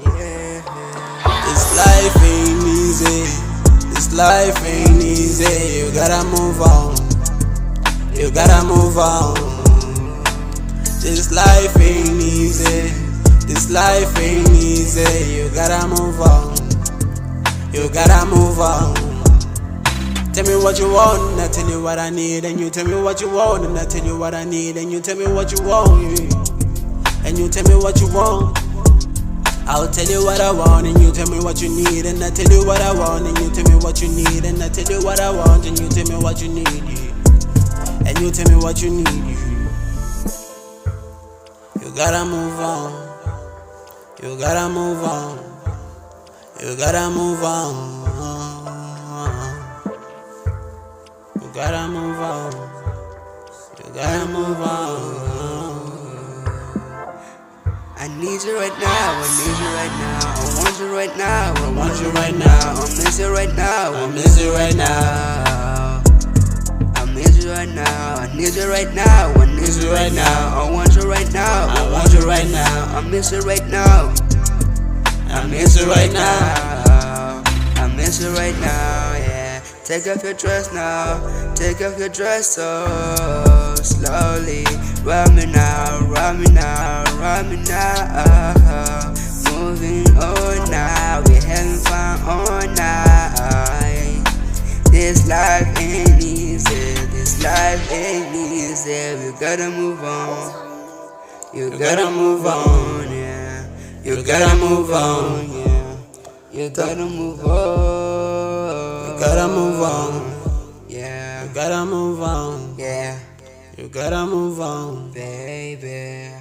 Yeah. This life ain't easy. This life ain't easy. You gotta move on. You gotta move on. This life ain't easy. This life ain't easy. You gotta move on. You gotta move on. Tell me what you want, and I tell you what I need. And you tell me what you want, and I tell you what I need. And you tell me what you want, and you tell me what you want. I'll tell you what I want, and you tell me what you need. And I tell you what I want, and you tell me what you need. And I tell you what I want, and you tell me what you need. And you tell me what you need. You gotta move on. You gotta move on. You gotta move on. You gotta move on. You gotta move on. I need you right now, I need you right now. I want you right now, I want you right now. I miss you right now, I miss you right now. I miss you right now, I need you right now, I need you right now. I want you right now, I want you right now. I miss you right now, I miss you right now. I miss you right now, yeah. Take off your dress now, take off your dress so slowly. Run me now, run me now, run me now. Moving on now, we having fun all night. This life ain't easy, this life ain't easy. We gotta move on, you gotta move on, yeah. You gotta move on, yeah. You gotta move on. You gotta move on. Yeah. You gotta move on. Yeah. You gotta move on. Baby.